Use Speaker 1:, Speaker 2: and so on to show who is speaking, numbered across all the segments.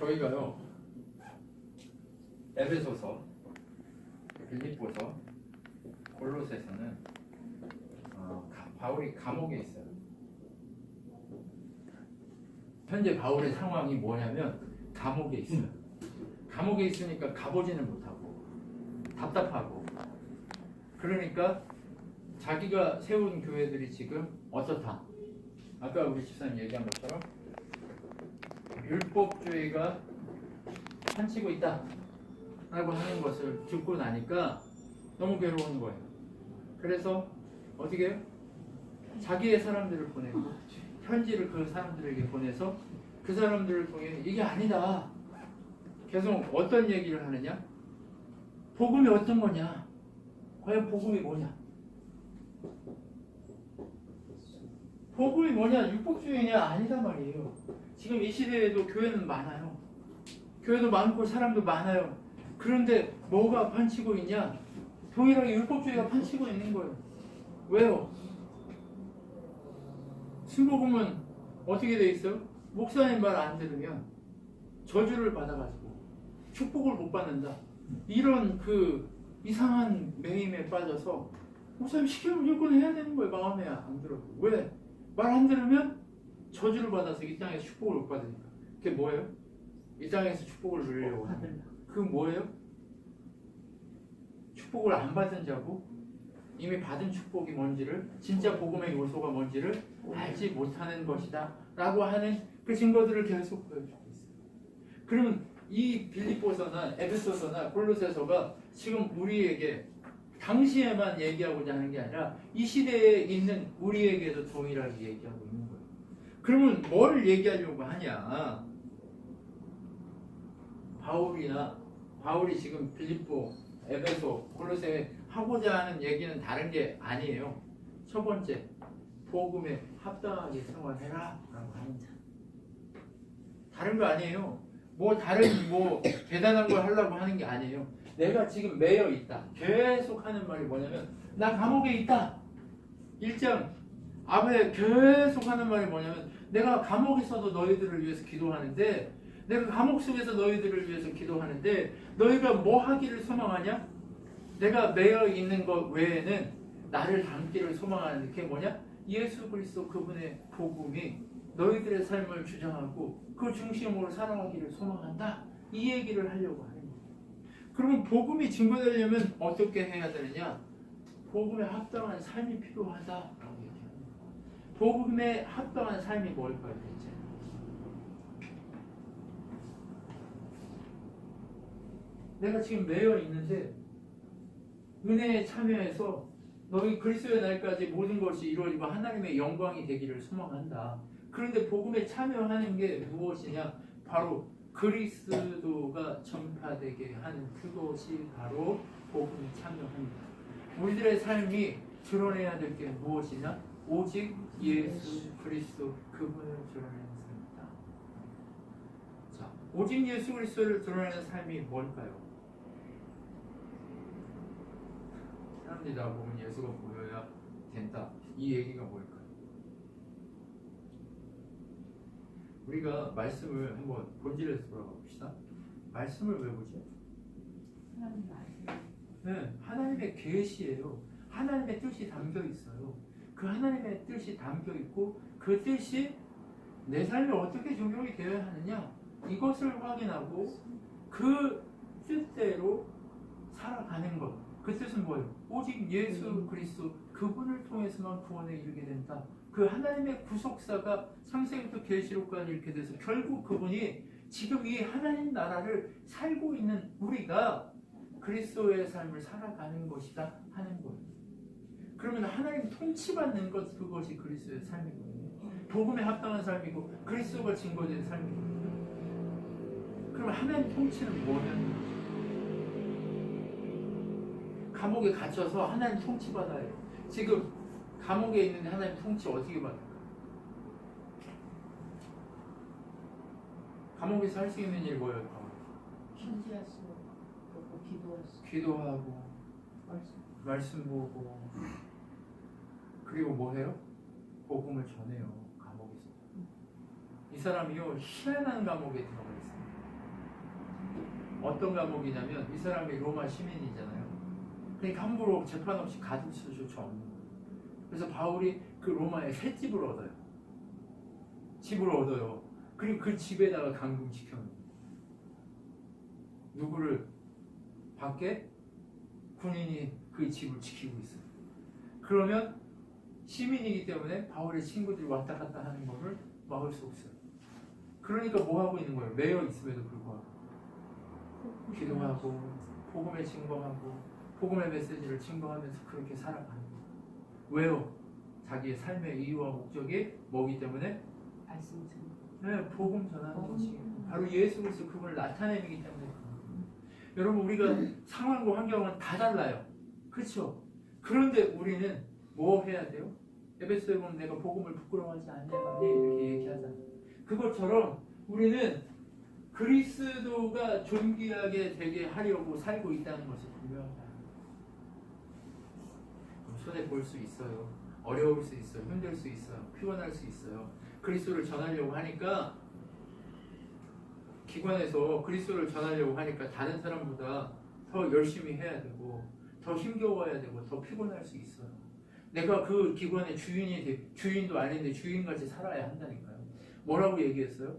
Speaker 1: 저희가요 에베소서, 빌립보서, 골로새서는 바울이 감옥에 있어요. 현재 바울의 상황이 뭐냐면 감옥에 있어요. 감옥에 있으니까 가보지는 못하고 답답하고, 그러니까 자기가 세운 교회들이 지금 어떻다. 아까 우리 집사님 얘기한 것처럼 율법주의가 판치고 있다 라고 하는 것을 듣고 나니까 너무 괴로운 거예요. 그래서 어떻게 해요? 자기의 사람들을 보내고 편지를 그 사람들에게 보내서 그 사람들을 통해 이게 아니다. 계속 어떤 얘기를 하느냐? 복음이 어떤 거냐? 과연 복음이 뭐냐? 복음이 뭐냐? 율법주의냐? 아니다 말이에요. 지금 이 시대에도 교회는 많아요. 교회도 많고 사람도 많아요. 그런데 뭐가 판치고 있냐? 동일하게 율법주의가 판치고 있는 거예요. 왜요? 순복음은 어떻게 돼 있어요? 목사님 말 안 들으면 저주를 받아가지고 축복을 못 받는다. 이런 그 이상한 매임에 빠져서 목사님 시키면 무조건 해야 되는 거예요. 마음에 안 들어도. 왜? 말 안 들으면 저주를 받아서 이 땅에서 축복을 못 받으니까. 그게 뭐예요? 이 땅에서 축복을 누리려고 하는. 그게 뭐예요? 축복을 안 받은 자고 이미 받은 축복이 뭔지를, 진짜 복음의 요소가 뭔지를 알지 못하는 것이다 라고 하는 그 증거들을 계속 보여주고 있어요. 그러면 이 빌립보서나 에베소서나 골로새서가 지금 우리에게 당시에만 얘기하고자 하는 게 아니라 이 시대에 있는 우리에게도 동일하게 얘기하고 있는 거예요. 그러면 뭘 얘기하려고 하냐? 바울이 지금 빌립보, 에베소, 골로새 하고자 하는 얘기는 다른 게 아니에요. 첫 번째, 복음에 합당하게 생활해라 라고 합니다. 다른 거 아니에요. 다른 대단한 걸 하려고 하는 게 아니에요. 내가 지금 매여 있다. 계속 하는 말이 뭐냐면 나 감옥에 있다. 1장 앞에 계속 하는 말이 뭐냐면 내가 감옥에 있어도 너희들을 위해서 기도하는데, 내가 감옥 속에서 너희들을 위해서 기도하는데 너희가 뭐 하기를 소망하냐? 내가 매여 있는 것 외에는 나를 닮기를 소망하는, 그게 뭐냐? 예수 그리스도 그분의 복음이 너희들의 삶을 주장하고 그 중심으로 살아가기를 소망한다. 이 얘기를 하려고 하는 거예요. 그러면 복음이 증거되려면 어떻게 해야 되느냐? 복음에 합당한 삶이 필요하다라고 얘기합니다. 복음에 합당한 삶이 뭘까요, 대체? 내가 지금 매여 있는데 은혜에 참여해서 너희 그리스도의 날까지 모든 것이 이루어지고 하나님의 영광이 되기를 소망한다. 그런데 복음에 참여하는 게 무엇이냐? 바로 그리스도가 전파되게 하는 그것이 바로 복음에 참여합니다. 우리들의 삶이 드러내야 될 게 무엇이냐? 오직 예수 그리스도 그분을 드러내는 삶이다. 자, 오직 예수 그리스도를 드러내는 삶이 뭘까요? 사람들이 나보면 예수가 보여야 된다. 이 얘기가 뭘까요? 우리가 말씀을 한번 본질에서 돌아가 봅시다. 말씀을 왜 보죠?
Speaker 2: 하나님 말씀.
Speaker 1: 네, 하나님의 계시예요. 하나님의 뜻이 담겨 있어요. 그 하나님의 뜻이 담겨 있고 그 뜻이 내 삶에 어떻게 적용이 되어야 하느냐? 이것을 확인하고 그 뜻대로 살아가는 것. 그 뜻은 뭐예요? 오직 예수 그리스도 그분을 통해서만 구원에 이르게 된다. 그 하나님의 구속사가 창세기부터 계시록까지 이렇게 돼서 결국 그분이 지금 이 하나님 나라를 살고 있는 우리가 그리스도의 삶을 살아가는 것이다 하는 거예요. 그러면 하나님 통치받는 것, 그것이 그리스도의 삶이거든요. 복음에 합당한 삶이고 그리스도가 증거된 삶이거든요. 그럼 하나님 통치는 뭐냐는 거죠? 감옥에 갇혀서 하나님 통치받아요. 지금 감옥에 있는데 하나님 통치 어떻게 받을까? 감옥에서 할 수 있는 일이 뭐예요?
Speaker 2: 편지할 수 없고 기도할 수.
Speaker 1: 기도하고 말씀 보고 그리고 뭐 해요? 복음을 전해요. 감옥에서. 이 사람이요 희한한 감옥에 들어가 있어요. 어떤 감옥이냐면 이 사람이 로마 시민이잖아요. 그러니까 함부로 재판 없이 가둘 수조차 없는 거예요. 그래서 바울이 그 로마에 새 집을 얻어요. 집을 얻어요. 그리고 그 집에다가 감금시켜요. 누구를? 밖에 군인이 그 집을 지키고 있어요. 그러면 시민이기 때문에 바울의 친구들이 왔다 갔다 하는 거를 막을 수 없어요. 그러니까 뭐 하고 있는 거예요? 매여 있음에도 불구하고 기도하고 복음에 증거하고 복음의 메시지를 증거하면서 그렇게 살아가는 거예요. 왜요? 자기의 삶의 이유와 목적이 뭐기 때문에?
Speaker 2: 말씀 좀.
Speaker 1: 네, 복음 전하는 것이 바로 예수 그리스도 그분을 나타내기 때문에. 여러분 우리가 상황과 환경은 다 달라요. 그렇죠? 그런데 우리는 뭐 해야 돼요? 에베소에 보면 내가 복음을 부끄러워하지 않냐고 이렇게 얘기하잖아요. 그것처럼 우리는 그리스도가 존귀하게 되게 하려고 살고 있다는 것이 분명하다. 손해 볼 수 있어요. 어려울 수 있어요. 힘들 수 있어요. 피곤할 수 있어요. 그리스도를 전하려고 하니까 기관에서 그리스도를 전하려고 하니까 다른 사람보다 더 열심히 해야 되고 더 힘겨워야 되고 더 피곤할 수 있어요. 내가 그 기관의 주인도 아닌데 주인같이 살아야 한다니까요. 뭐라고 얘기했어요?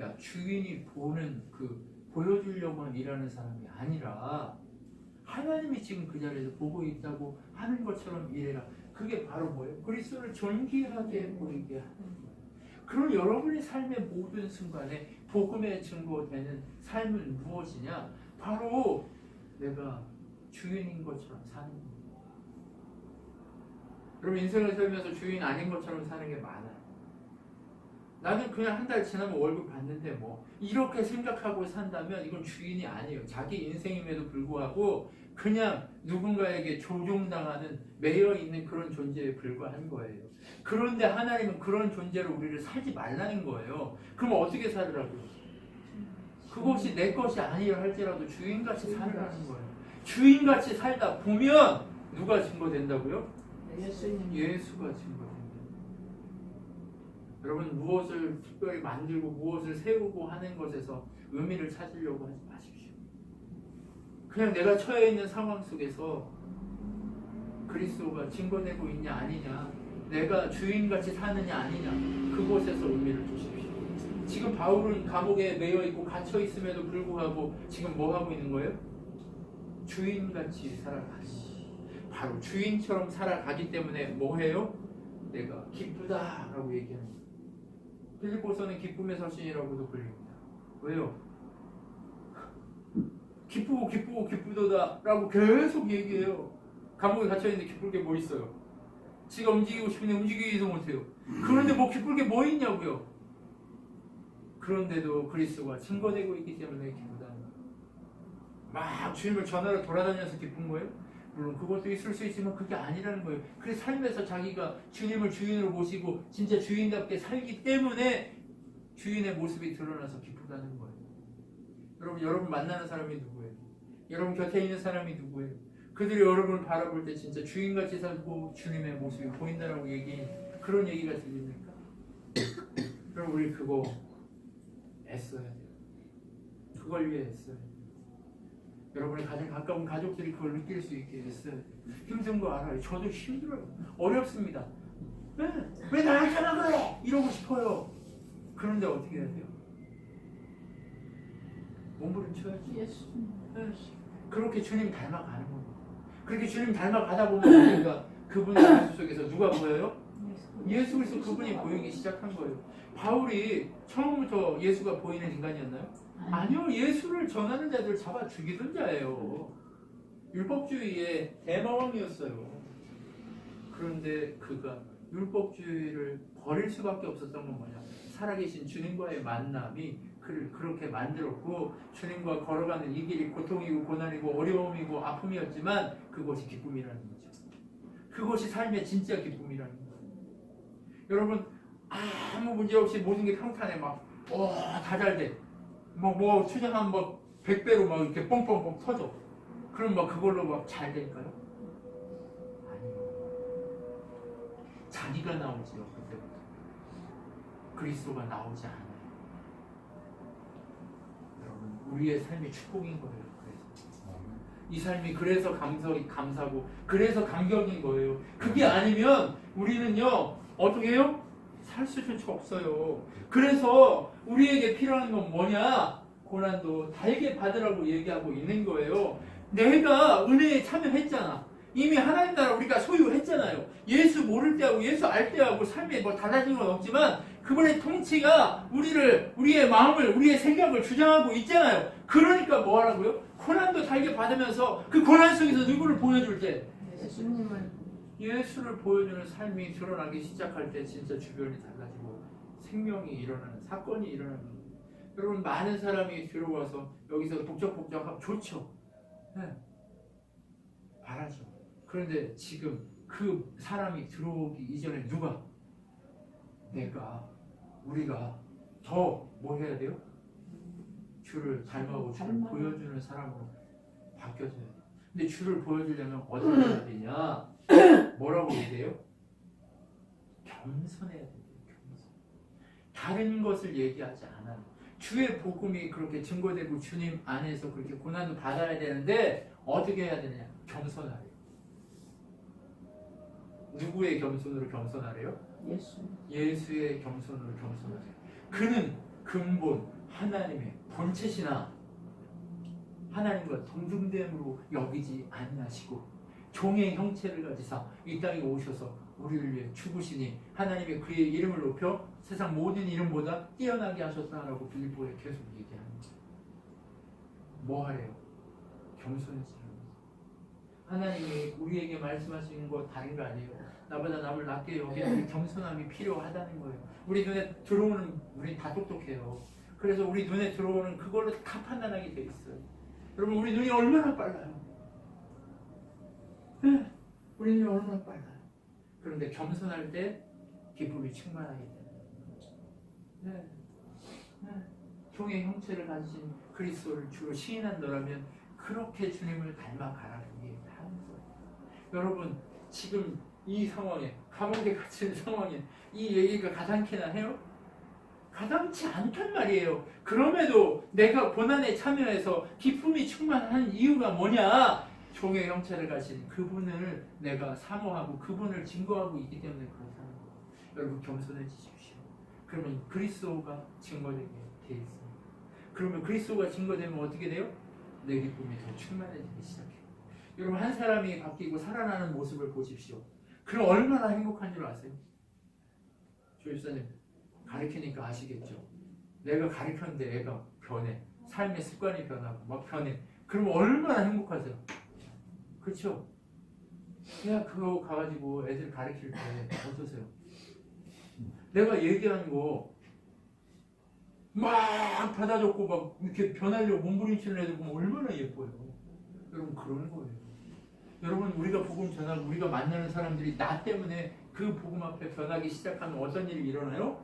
Speaker 1: 야, 주인이 보는 보여주려고만 일하는 사람이 아니라 하나님이 지금 그 자리에서 보고 있다고 하는 것처럼 일해라. 그게 바로 뭐예요? 그리스도를 존귀하게 보이게 하는 거예요. 그럼 여러분의 삶의 모든 순간에 복음의 증거되는 삶은 무엇이냐? 바로 내가 주인인 것처럼 사는 거예요. 여러분 인생을 살면서 주인 아닌 것처럼 사는 게 많아요. 나는 그냥 한 달 지나면 월급 받는데 뭐 이렇게 생각하고 산다면 이건 주인이 아니에요. 자기 인생임에도 불구하고 그냥 누군가에게 조종당하는 매여있는 그런 존재에 불과한 거예요. 그런데 하나님은 그런 존재로 우리를 살지 말라는 거예요. 그럼 어떻게 살으라고요? 그것이 내 것이 아니라 할지라도 주인같이 살으라는 거예요. 주인같이 살다 보면 누가 증거된다고요? 예수가 증거된다. 여러분 무엇을 특별히 만들고 무엇을 세우고 하는 것에서 의미를 찾으려고 하지 마십시오. 그냥 내가 처해 있는 상황 속에서 그리스도가 증거되고 있냐 아니냐, 내가 주인같이 사느냐 아니냐, 그곳에서 의미를 두십시오. 지금 바울은 감옥에 매여 있고 갇혀 있음에도 불구하고 지금 뭐 하고 있는 거예요? 주인같이 살아가는 거예요. 바로 주인처럼 살아가기 때문에 뭐 해요? 내가 기쁘다라고 얘기하는 거예요. 빌립보서는 기쁨의 서신이라고도 불립니다. 왜요? 기쁘고 기쁘도다라고 계속 얘기해요. 감옥에 갇혀있는데 기쁠 게 뭐 있어요? 지가 움직이고 싶은데 움직이지도 못해요. 그런데 뭐 기쁠 게 뭐 있냐고요? 그런데도 그리스도가 증거되고 있기 때문에 기쁘다는 거예요. 막 주님을 전하러 돌아다녀서 기쁜 거예요? 물론 그것도 있을 수 있지만 그게 아니라는 거예요. 그래서 삶에서 자기가 주님을 주인으로 모시고 진짜 주인답게 살기 때문에 주인의 모습이 드러나서 기쁘다는 거예요. 여러분 만나는 사람이 누구예요? 여러분 곁에 있는 사람이 누구예요? 그들이 여러분을 바라볼 때 진짜 주인같이 살고 주님의 모습이 보인다라고 그런 얘기가 들립니까? 그럼 우리 그거 애써야 돼요. 그걸 위해 애써야 돼요. 여러분의 가장 가까운 가족들이 그걸 느낄 수 있게 애써야 돼요. 힘든 거 알아요. 저도 힘들어요. 어렵습니다. 왜 나한테 그래? 이러고 싶어요. 그런데 어떻게 해야 돼요? 몸부림쳐야지.
Speaker 2: 예수.
Speaker 1: 그렇게 주님 닮아가는 거예요. 그렇게 주님 닮아가다 보면 우리가 그분의 모습 속에서 누가 보여요? 예수 그리스도 그분이 보이기 시작한 거예요. 바울이 처음부터 예수가 보이는 인간이었나요? 아니요. 예수를 전하는 자들 잡아 죽이던 자예요. 율법주의의 대마왕이었어요. 그런데 그가 율법주의를 버릴 수밖에 없었던 건 뭐냐? 살아계신 주님과의 만남이 그를 그렇게 만들었고, 주님과 걸어가는 이 길이 고통이고 고난이고 어려움이고 아픔이었지만 그것이 기쁨이라는 거죠. 그것이 삶의 진짜 기쁨이라는 거예요. 여러분 아무 문제 없이 모든 게 평탄해. 다 잘 돼. 뭐 투자하면 100배로 이렇게 뻥뻥뻥 터져. 그럼 그걸로 잘 될까요? 아니요. 자기가 나오지요. 그때부터. 그리스도가 나오지 않아요. 여러분 우리의 삶이 축복인 거예요. 그래서 이 삶이 그래서 감사고 그래서 감격인 거예요. 그게 아니면 우리는요 어떻게 해요? 살 수조차 없어요. 그래서 우리에게 필요한 건 뭐냐? 고난도 달게 받으라고 얘기하고 있는 거예요. 내가 은혜에 참여했잖아. 이미 하나님 나라 우리가 소유했잖아요. 예수 모를 때하고 예수 알 때하고 삶에 뭐 달라진 건 없지만 그분의 통치가 우리의 마음을, 우리의 생각을 주장하고 있잖아요. 그러니까 뭐 하라고요? 고난도 달게 받으면서 그 고난 속에서 누구를 보여줄 때? 예수를 보여주는 삶이 드러나기 시작할 때 진짜 주변이 달라지고 생명이 일어나는, 사건이 일어나는 거예요. 여러분 많은 사람이 들어와서 여기서 복적복적하면 좋죠. 네. 바라죠. 그런데 지금 그 사람이 들어오기 이전에 누가? 우리가 더 뭐 해야 돼요? 주를 닮아오고 주를 보여주는 사람으로 바뀌어져야 돼요. 근데 주를 보여주려면 어떻게 해야 되냐? 뭐라고 해야 돼요? 겸손해야 돼요. 겸손. 다른 것을 얘기하지 않아요. 주의 복음이 그렇게 증거되고 주님 안에서 그렇게 고난도 받아야 되는데 어떻게 해야 되냐? 겸손하래요. 누구의 겸손으로 겸손하래요? 예수의 겸손으로 겸손하래요. 그는 근본 하나님의 본체시나 하나님과 동등됨으로 여기지 아니하시고 종의 형체를 가지사 이 땅에 오셔서 우리를 위해 죽으시니 하나님의 그의 이름을 높여 세상 모든 이름보다 뛰어나게 하셨다라고 빌립보에 계속 얘기하는 거예요. 뭐 하래요? 겸손해지는 거예요. 하나님이 우리에게 말씀하시는 거 다른 거 아니에요. 나보다 남을 낮게 여기는 겸손함이 필요하다는 거예요. 우리 눈에 들어오는, 우리 다 똑똑해요. 그래서 우리 눈에 들어오는 그걸로 다 판단하게 돼 있어요. 여러분 우리 눈이 얼마나 빨라요. 네, 우리 눈이 얼마나 빨라요. 그런데 겸손할 때 기쁨이 충만하게 되는 거예요. 네. 네. 종의 형체를 가지신 그리스도를 주로 시인한 너라면 그렇게 주님을 닮아가라는 얘기를 하는 거예요. 여러분 지금 이 상황에 감옥에 갇힌 상황에 이 얘기가 가당키나 해요? 가당치 않단 말이에요. 그럼에도 내가 고난에 참여해서 기쁨이 충만한 이유가 뭐냐? 종의 형체를 가진 그분을 내가 사모하고 그분을 증거하고 있기 때문에 그렇다는 거예요. 여러분 겸손해지십시오. 그러면 그리스도가 증거되게 돼 있습니다. 그러면 그리스도가 증거되면 어떻게 돼요? 내 기쁨이 더 충만해지기 시작해요. 여러분 한 사람이 바뀌고 살아나는 모습을 보십시오. 그럼 얼마나 행복한 줄 아세요? 조집사님 가르치니까 아시겠죠? 내가 가르쳤는데 애가 변해. 삶의 습관이 변하고 막 변해. 그럼 얼마나 행복하세요? 그렇죠? 그냥 그거 가가지고 애들 가르칠 때 어떠세요? 내가 얘기한 거 막 받아줬고 막 이렇게 변하려고 몸부림치는 애들 보면 얼마나 예뻐요. 여러분 그런 거예요. 여러분 우리가 복음 전하고 우리가 만나는 사람들이 나 때문에 그 복음 앞에 변하기 시작하면 어떤 일이 일어나요?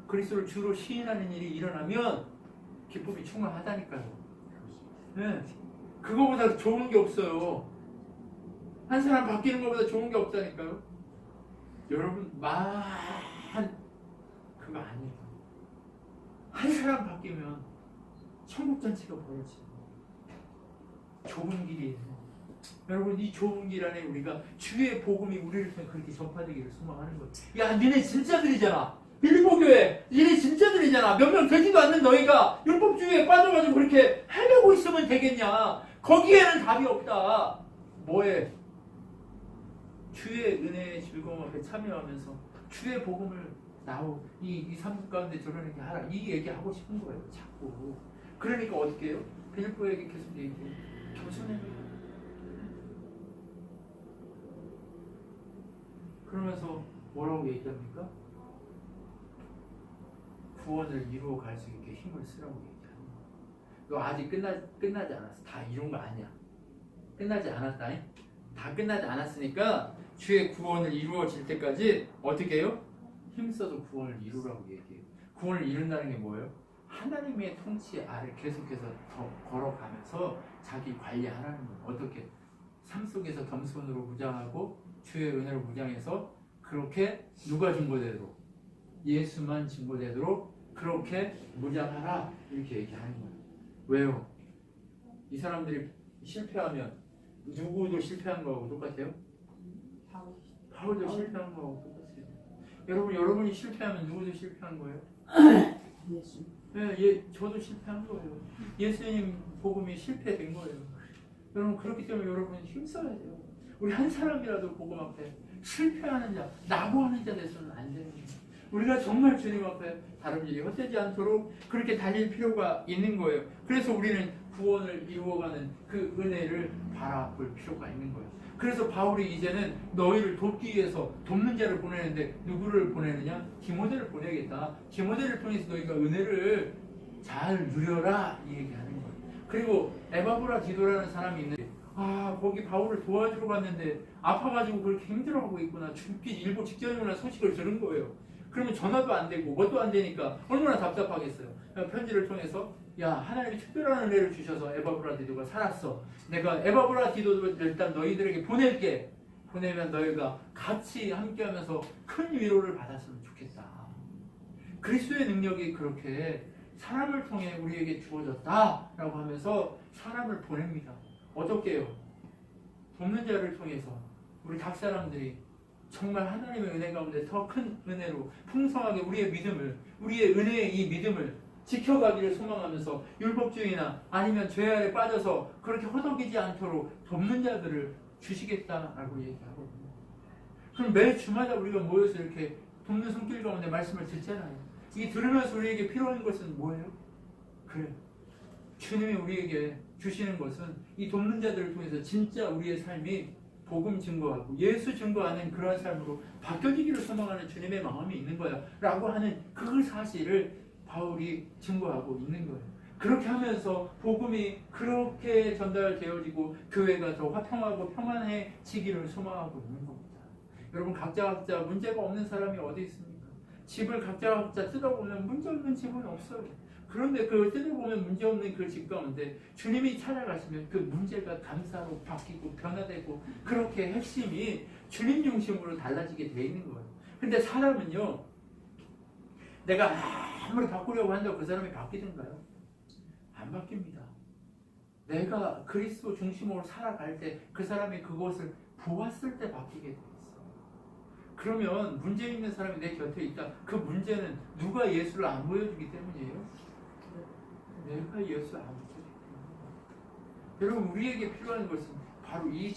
Speaker 1: 그리스도를 주로 시인하는 일이 일어나면 기쁨이 충만하다니까요. 네. 그거보다 좋은 게 없어요. 한 사람 바뀌는 것보다 좋은 게 없다니까요. 여러분 그거 아니에요. 한 사람 바뀌면 천국 잔치가 벌어지는 좁은 길이에요. 여러분 이 좁은 길 안에 우리가 주의 복음이 우리를 통해 그렇게 전파되기를 소망하는 거예요. 야 니네 진짜들이잖아. 빌립보 교회 니네 진짜들이잖아. 몇 명 되지도 않는 너희가 율법주의에 빠져가지고 그렇게 헤매고 있으면 되겠냐. 거기에는 답이 없다. 뭐해? 주의 은혜의 즐거움 앞에 참여하면서 주의 복음을 이 삶 가운데 드러내게 하라. 이 얘기하고 싶은 거예요. 자꾸. 그러니까 어떻게 해요? 빌립보에게 계속 얘기해요. 겸손해요. 그러면서 뭐라고 얘기합니까? 구원을 이루어 갈 수 있게 힘을 쓰라고 얘기하는 거예요. 너 아직 끝나지 않았어. 다 이룬 거 아니야. 끝나지 않았다. 다 끝나지 않았으니까 주의 구원을 이루어질 때까지 어떻게 해요? 힘써서 구원을 이루라고 얘기해요. 구원을 이룬다는 게 뭐예요? 하나님의 통치 아래 계속해서 더 걸어가면서 자기 관리하라는 거예요. 어떻게? 삶 속에서 겸손으로 무장하고 주의 은혜로 무장해서 그렇게 누가 증거되도록? 예수만 증거되도록 그렇게 무장하라 이렇게 얘기하는 거예요. 왜요? 이 사람들이 실패하면 누구도 실패한 거하고 똑같아요? 바울도 실패한 거하고 똑같아요. 여러분이 실패하면 누구도 실패한 거예요?
Speaker 2: 예수.
Speaker 1: 예, 저도 실패한 거예요. 예수님 복음이 실패된 거예요. 여러분 그렇기 때문에 여러분은 힘써야 돼요. 우리 한 사람이라도 복음 앞에 실패하는 자, 낙오하는 자 돼서는 안 되는 거예요. 우리가 정말 주님 앞에 다른 일이 헛되지 않도록 그렇게 달릴 필요가 있는 거예요. 그래서 우리는 구원을 이루어가는 그 은혜를 바라볼 필요가 있는 거예요. 그래서 바울이 이제는 너희를 돕기 위해서 돕는 자를 보내는데 누구를 보내느냐? 디모데를 보내겠다. 디모데를 통해서 너희가 은혜를 잘 누려라 이 얘기하는 거예요. 그리고 에바브라 디도라는 사람이 있는데 거기 바울을 도와주러 갔는데 아파가지고 그렇게 힘들어하고 있구나. 죽기 일보 직전이구나 소식을 들은 거예요. 그러면 전화도 안 되고 뭣도 안 되니까 얼마나 답답하겠어요. 편지를 통해서 야 하나님이 특별한 은혜를 주셔서 에바브라 디도가 살았어. 내가 에바브라 디도를 일단 너희들에게 보낼게. 보내면 너희가 같이 함께하면서 큰 위로를 받았으면 좋겠다. 그리스도의 능력이 그렇게 사람을 통해 우리에게 주어졌다라고 하면서 사람을 보냅니다. 어떻게 해요? 돕는 자를 통해서 우리 각 사람들이 정말 하나님의 은혜 가운데 더 큰 은혜로 풍성하게 우리의 믿음을, 우리의 은혜의 이 믿음을 지켜가기를 소망하면서 율법주의나 아니면 죄 아래 빠져서 그렇게 허덕이지 않도록 돕는 자들을 주시겠다라고 얘기하거든요. 그럼 매 주마다 우리가 모여서 이렇게 돕는 손길 가운데 말씀을 듣잖아요. 이 들으면서 우리에게 필요한 것은 뭐예요? 그래. 주님이 우리에게 주시는 것은 이 돕는 자들을 통해서 진짜 우리의 삶이 복음 증거하고 예수 증거하는 그러한 삶으로 바뀌어지기를 소망하는 주님의 마음이 있는 거야 라고 하는 그 사실을 바울이 증거하고 있는 거예요. 그렇게 하면서 복음이 그렇게 전달되어지고 교회가 더 화평하고 평안해지기를 소망하고 있는 겁니다. 여러분 각자 문제가 없는 사람이 어디 있습니까? 집을 각자 뜯어보면 문제 없는 집은 없어요. 그런데 그 뜯어보면 문제없는 그 집 가운데 주님이 찾아가시면 그 문제가 감사로 바뀌고 변화되고 그렇게 핵심이 주님 중심으로 달라지게 돼 있는 거예요. 근데 사람은요, 내가 아무리 바꾸려고 한다고 그 사람이 바뀌던가요? 안 바뀝니다. 내가 그리스도 중심으로 살아갈 때 그 사람이 그것을 보았을 때 바뀌게 돼 있어요. 그러면 문제 있는 사람이 내 곁에 있다. 그 문제는 누가 예수를 안 보여주기 때문이에요? 내가 예수를 안 보여주기 때문이에요. 여러분 우리에게 필요한 것은 바로 이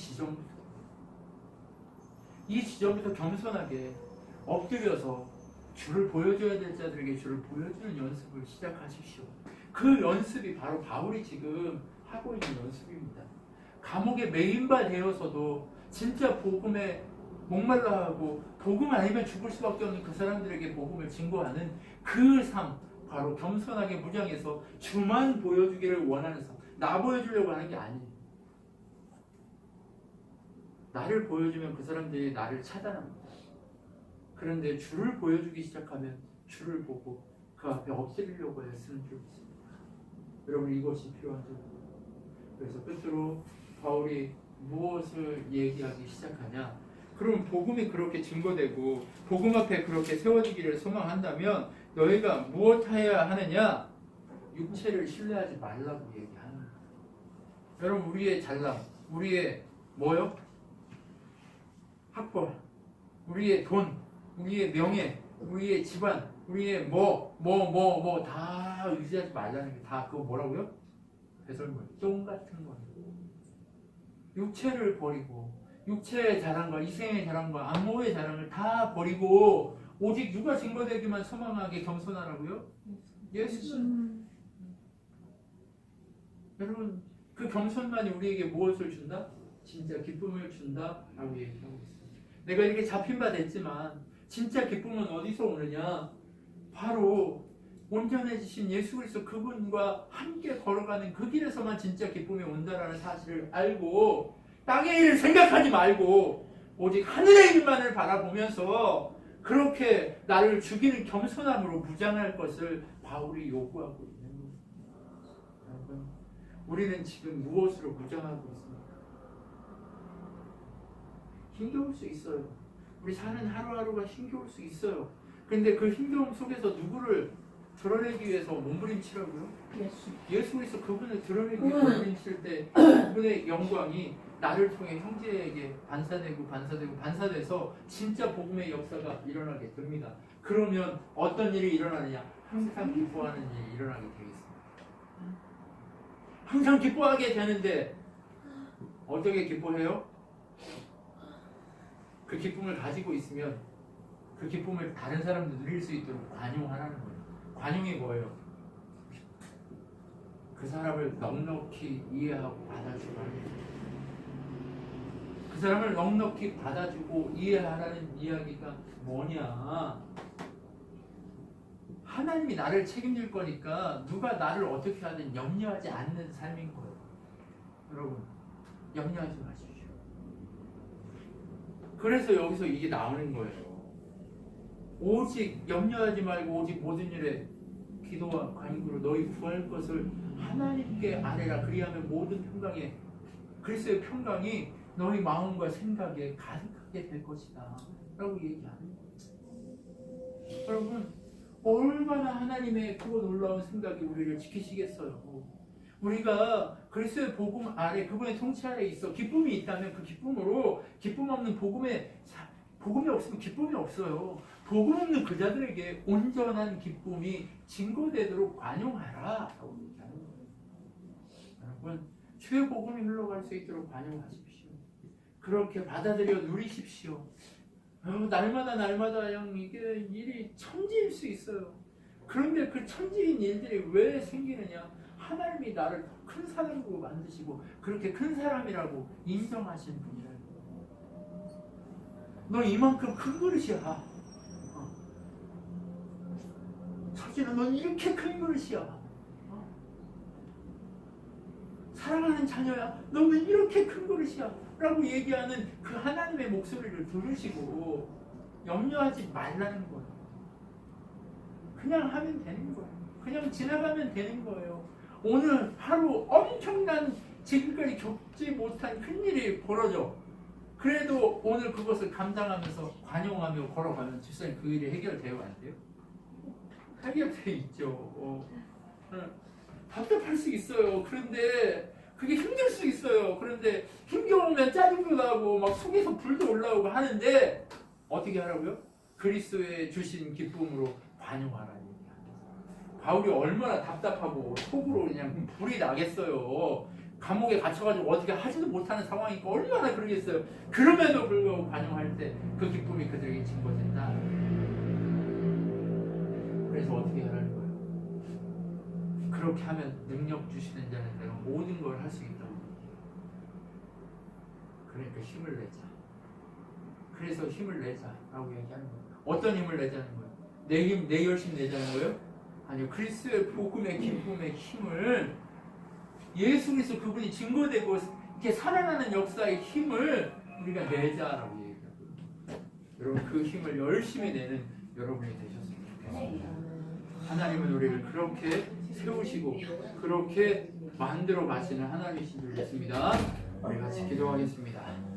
Speaker 1: 지점부터 겸손하게 엎드려서 주를 보여줘야 될 자들에게 주를 보여주는 연습을 시작하십시오. 그 연습이 바로 바울이 지금 하고 있는 연습입니다. 감옥에 매인바 되어서도 진짜 복음에 목말라 하고 복음 아니면 죽을 수밖에 없는 그 사람들에게 복음을 증거하는 그 삶, 바로 겸손하게 무장해서 주만 보여주기를 원하는 삶. 나 보여주려고 하는 게 아니에요. 나를 보여주면 그 사람들이 나를 차단합니다. 그런데 주를 보여주기 시작하면 주를 보고 그 앞에 엎드리려고 애쓰는 줄 믿습니다. 여러분 이것이 필요한 점입니다. 그래서 끝으로 바울이 무엇을 얘기하기 시작하냐? 그럼 복음이 그렇게 증거되고 복음 앞에 그렇게 세워지기를 소망한다면 너희가 무엇해야 하느냐? 육체를 신뢰하지 말라고 얘기하는 거예요. 여러분 우리의 잘남, 우리의 뭐요? 학벌, 우리의 돈, 우리의 명예, 우리의 집안, 우리의 뭐 다 의지하지 말라는 게 다 그거 뭐라고요? 배설물, 똥 같은 거예요. 육체를 버리고 육체의 자랑과 이생의 자랑과 안모의 자랑을 다 버리고 오직 누가 증거되기만 소망하게 겸손하라고요? 예수. 여러분 그 겸손만이 우리에게 무엇을 준다? 진짜 기쁨을 준다라고 얘기하고 있습니다. 내가 이렇게 잡힌 바 됐지만 진짜 기쁨은 어디서 오느냐? 바로 온전해지신 예수 그리스도 그분과 함께 걸어가는 그 길에서만 진짜 기쁨이 온다라는 사실을 알고 땅의 일을 생각하지 말고 오직 하늘의 일만을 바라보면서 그렇게 나를 죽이는 겸손함으로 무장할 것을 바울이 요구하고 있는 겁니다. 여러분, 우리는 지금 무엇으로 무장하고 있습니까? 힘겨울 수 있어요. 우리 사는 하루하루가 힘겨울 수 있어요. 그런데 그 힘겨움 속에서 누구를 드러내기 위해서 몸부림치라고요?
Speaker 2: 예수.
Speaker 1: 예수 그리스도 그분을 드러내기 위해 몸부림칠 때 그분의 영광이 나를 통해 형제에게 반사돼서 진짜 복음의 역사가 일어나게 됩니다. 그러면 어떤 일이 일어나느냐? 항상 기뻐하는 일이 일어나게 되겠습니다. 항상 기뻐하게 되는데 어떻게 기뻐해요? 그 기쁨을 가지고 있으면 그 기쁨을 다른 사람도 누릴 수 있도록 관용하라는 거예요. 관용이 뭐예요? 그 사람을 넉넉히 이해하고 받아주라는 거예요. 그 사람을 넉넉히 받아주고 이해하라는 이야기가 뭐냐? 하나님이 나를 책임질 거니까 누가 나를 어떻게 하든 염려하지 않는 삶인 거예요. 여러분, 염려하지 마십시오. 그래서 여기서 이게 나오는 거예요. 오직 염려하지 말고 오직 모든 일에 기도와 간구로 너희 구할 것을 하나님께 아뢰라. 그리하면 모든 평강에 그리스도의 평강이 너희 마음과 생각에 가득하게 될 것이다 라고 얘기하는 거예요. 여러분, 얼마나 하나님의 크고 놀라운 생각이 우리를 지키시겠어요. 우리가 그리스도의 복음 아래 그분의 통치 아래 있어 기쁨이 있다면 그 기쁨으로 기쁨 없는 복음이 없으면 기쁨이 없어요. 복음 없는 그 자들에게 온전한 기쁨이 증거되도록 관용하라 라고 얘기하는 거예요. 여러분, 주의 복음이 흘러갈 수 있도록 관용하십시오. 그렇게 받아들여 누리십시오. 날마다 형 이게 일이 천지일 수 있어요. 그런데 그 천지인 일들이 왜 생기느냐? 하나님이 나를 큰 사람으로 만드시고 그렇게 큰 사람이라고 인정하신 분이라는 거예요. 너 이만큼 큰 그릇이야. 서진아, 넌 이렇게 큰 그릇이야. 사랑하는 자녀야, 너는 이렇게 큰 그릇이야 라고 얘기하는 그 하나님의 목소리를 들으시고 염려하지 말라는 거예요. 그냥 하면 되는 거예요. 그냥 지나가면 되는 거예요. 오늘 하루 엄청난 지금까지 겪지 못한 큰일이 벌어져. 그래도 오늘 그것을 감당하면서 관용하며 걸어가면実際 그 일이 해결되어 안 돼요? 해결되어 있죠. 답답할 수 있어요. 그런데 그게 힘들 수 있어요. 그런데 힘겨우면 짜증도 나고 막 속에서 불도 올라오고 하는데 어떻게 하라고요? 그리스도의 주신 기쁨으로 관용하라는 얘기합니다. 바울이 얼마나 답답하고 속으로 그냥 불이 나겠어요. 감옥에 갇혀가지고 어떻게 하지도 못하는 상황이니까 얼마나 그러겠어요. 그럼에도 불구하고 관용할 때 그 기쁨이 그들에게 증거된다. 그래서 어떻게 하라는 거예요? 그렇게 하면 능력 주시는 자는 내가 모든 걸 할 수 있다고. 그러니까 힘을 내자. 그래서 힘을 내자라고 얘기하는 거예요. 어떤 힘을 내자는 거예요? 내 힘, 내 열심 내자는 거예요? 아니요. 그리스도의 복음의 기쁨의 힘을 예수 그리스도 그분이 증거되고 이렇게 살아나는 역사의 힘을 우리가 내자라고 얘기하고요. 여러분, 그 힘을 열심히 내는 여러분이 되셨으면 좋겠습니다. 하나님은 우리를 그렇게 세우시고 그렇게 만들어 가시는 하나님이신 줄 믿습니다. 우리 같이 기도하겠습니다.